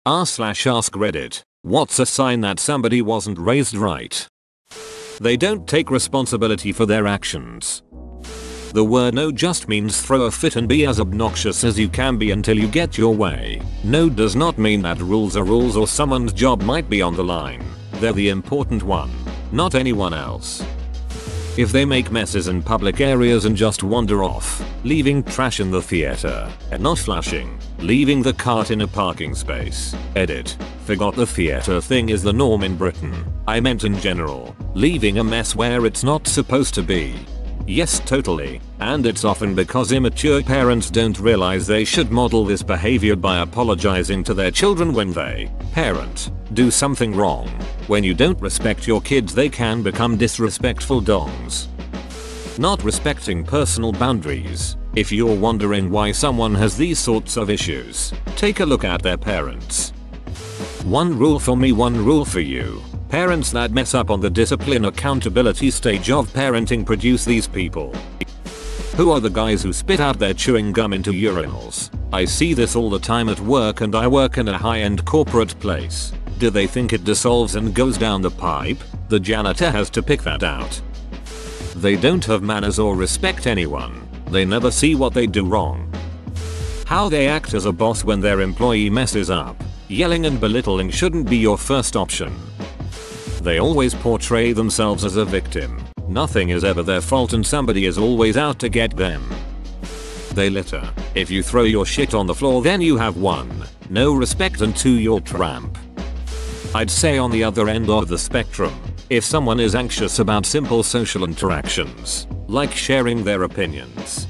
r/AskReddit. What's a sign that somebody wasn't raised right? They don't take responsibility for their actions. The word no just means throw a fit and be as obnoxious as you can be until you get your way. No does not mean that rules are rules or someone's job might be on the line. They're the important one, not anyone else. If they make messes in public areas and just wander off, leaving trash in the theater, and not flushing, leaving the cart in a parking space. Edit. Forgot the theater thing is the norm in Britain. I meant in general, leaving a mess where it's not supposed to be. Yes, totally. And it's often because immature parents don't realize they should model this behavior by apologizing to their children when they, parent, do something wrong. When you don't respect your kids, they can become disrespectful dongs. Not respecting personal boundaries. If you're wondering why someone has these sorts of issues, take a look at their parents. One rule for me, one rule for you. Parents that mess up on the discipline accountability stage of parenting produce these people. Who are the guys who spit out their chewing gum into urinals? I see this all the time at work, and I work in a high-end corporate place. Do they think it dissolves and goes down the pipe? The janitor has to pick that out. They don't have manners or respect anyone. They never see what they do wrong. How they act as a boss when their employee messes up. Yelling and belittling shouldn't be your first option. They always portray themselves as a victim. Nothing is ever their fault and somebody is always out to get them. They litter. If you throw your shit on the floor, then you have 1. No respect, and 2, you're tramp. I'd say on the other end of the spectrum, if someone is anxious about simple social interactions, like sharing their opinions.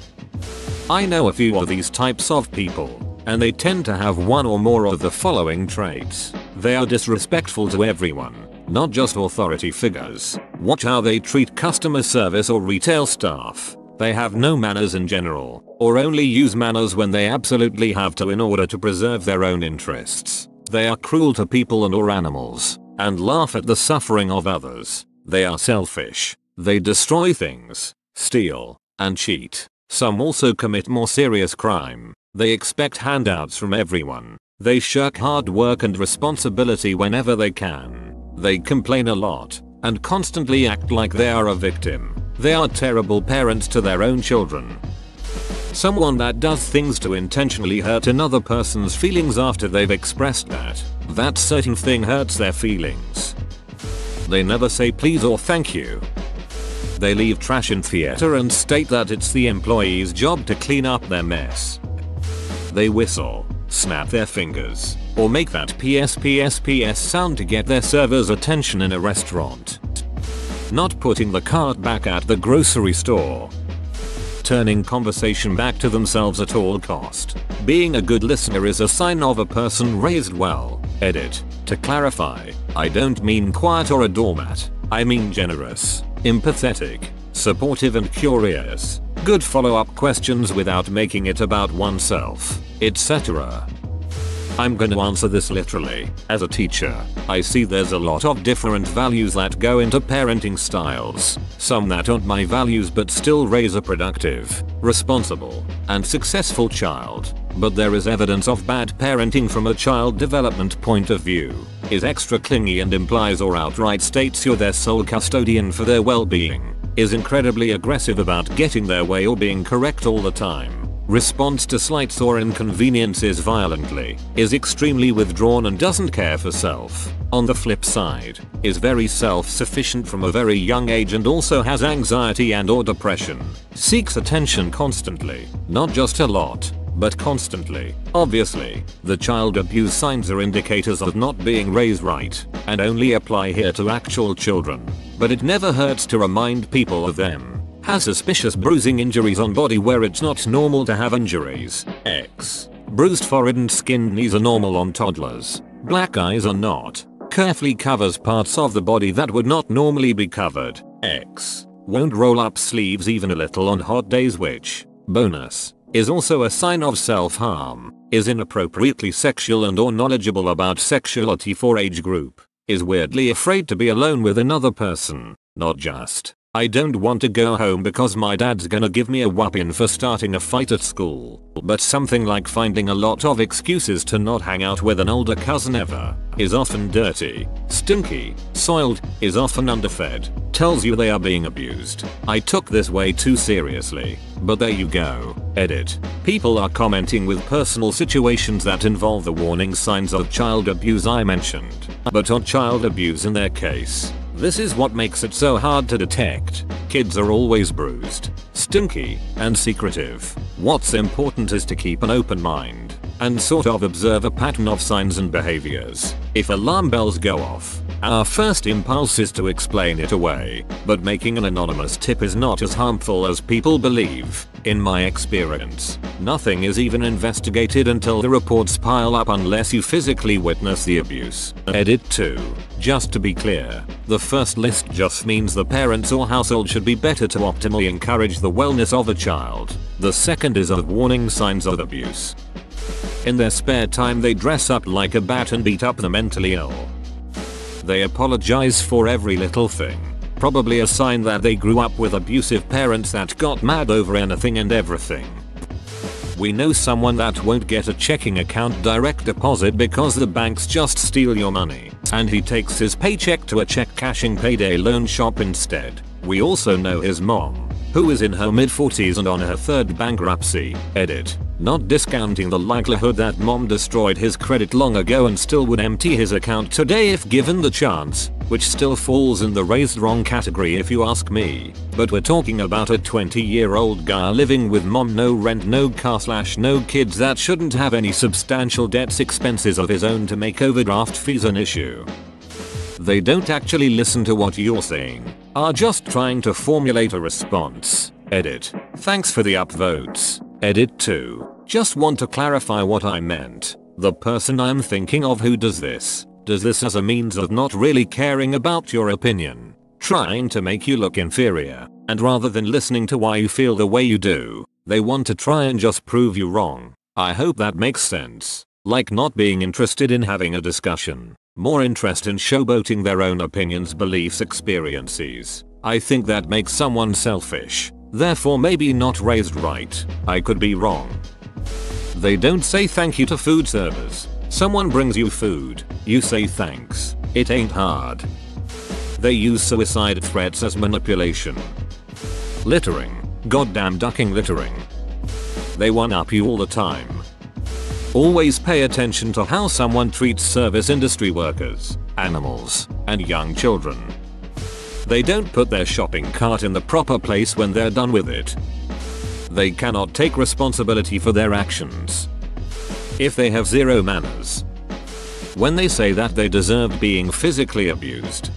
I know a few of these types of people, and they tend to have one or more of the following traits. They are disrespectful to everyone, not just authority figures. Watch how they treat customer service or retail staff. They have no manners in general, or only use manners when they absolutely have to in order to preserve their own interests. They are cruel to people and or animals, and laugh at the suffering of others. They are selfish. They destroy things, steal, and cheat. Some also commit more serious crime. They expect handouts from everyone. They shirk hard work and responsibility whenever they can. They complain a lot, and constantly act like they are a victim. They are terrible parents to their own children. Someone that does things to intentionally hurt another person's feelings after they've expressed that certain thing hurts their feelings. They never say please or thank you. They leave trash in theater and state that it's the employee's job to clean up their mess. They whistle, snap their fingers, or make that PS sound to get their server's attention in a restaurant. Not putting the cart back at the grocery store. Turning conversation back to themselves at all cost. Being a good listener is a sign of a person raised well. Edit. To clarify, I don't mean quiet or a doormat. I mean generous, empathetic, supportive and curious. Good follow-up questions without making it about oneself, etc. I'm gonna answer this literally. As a teacher, I see there's a lot of different values that go into parenting styles. Some that aren't my values but still raise a productive, responsible, and successful child. But there is evidence of bad parenting from a child development point of view. Is extra clingy and implies or outright states you're their sole custodian for their well-being. Is incredibly aggressive about getting their way or being correct all the time. Responds to slights or inconveniences violently. Is extremely withdrawn and doesn't care for self. On the flip side, is very self-sufficient from a very young age and also has anxiety and or depression. Seeks attention constantly, not just a lot, but constantly. Obviously, the child abuse signs are indicators of not being raised right, and only apply here to actual children. But it never hurts to remind people of them. Has suspicious bruising injuries on body where it's not normal to have injuries. X. Bruised forehead and skinned knees are normal on toddlers. Black eyes are not. Carefully covers parts of the body that would not normally be covered. X. Won't roll up sleeves even a little on hot days, which, bonus, is also a sign of self-harm. Is inappropriately sexual and or knowledgeable about sexuality for age group. Is weirdly afraid to be alone with another person. Not just, I don't want to go home because my dad's gonna give me a whooping for starting a fight at school. But something like finding a lot of excuses to not hang out with an older cousin ever, is often dirty, stinky, soiled, is often underfed, tells you they are being abused. I took this way too seriously. But there you go. Edit. People are commenting with personal situations that involve the warning signs of child abuse I mentioned, but not child abuse in their case. This is what makes it so hard to detect. Kids are always bruised, stinky, and secretive. What's important is to keep an open mind and sort of observe a pattern of signs and behaviors. If alarm bells go off, our first impulse is to explain it away, but making an anonymous tip is not as harmful as people believe. In my experience, nothing is even investigated until the reports pile up unless you physically witness the abuse. Edit 2. Just to be clear, the first list just means the parents or household should be better to optimally encourage the wellness of a child. The second is of warning signs of abuse. In their spare time they dress up like a bat and beat up the mentally ill. They apologize for every little thing. Probably a sign that they grew up with abusive parents that got mad over anything and everything. We know someone that won't get a checking account direct deposit because the banks just steal your money, and he takes his paycheck to a check cashing payday loan shop instead. We also know his mom, who is in her mid-40s and on her third bankruptcy. Edit. Not discounting the likelihood that mom destroyed his credit long ago and still would empty his account today if given the chance, which still falls in the raised wrong category if you ask me. But we're talking about a 20-year-old guy living with mom, no rent, no car / no kids that shouldn't have any substantial debts, expenses of his own to make overdraft fees an issue. They don't actually listen to what you're saying, are just trying to formulate a response. Edit. Thanks for the upvotes. Edit 2. Just want to clarify what I meant. The person I'm thinking of who does this as a means of not really caring about your opinion, trying to make you look inferior, and rather than listening to why you feel the way you do, they want to try and just prove you wrong. I hope that makes sense. Like not being interested in having a discussion, more interest in showboating their own opinions, beliefs, experiences. I think that makes someone selfish. Therefore maybe not raised right. I could be wrong. They don't say thank you to food servers. Someone brings you food, you say thanks. It ain't hard. They use suicide threats as manipulation. Littering. Goddamn ducking littering. They one-up you all the time. Always pay attention to how someone treats service industry workers, animals, and young children. They don't put their shopping cart in the proper place when they're done with it. They cannot take responsibility for their actions. If they have zero manners. When they say that they deserve being physically abused.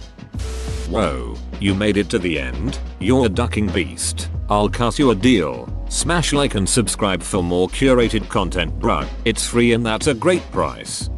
Whoa, you made it to the end? You're a ducking beast. I'll cut you a deal. Smash like and subscribe for more curated content, bruh. It's free and that's a great price.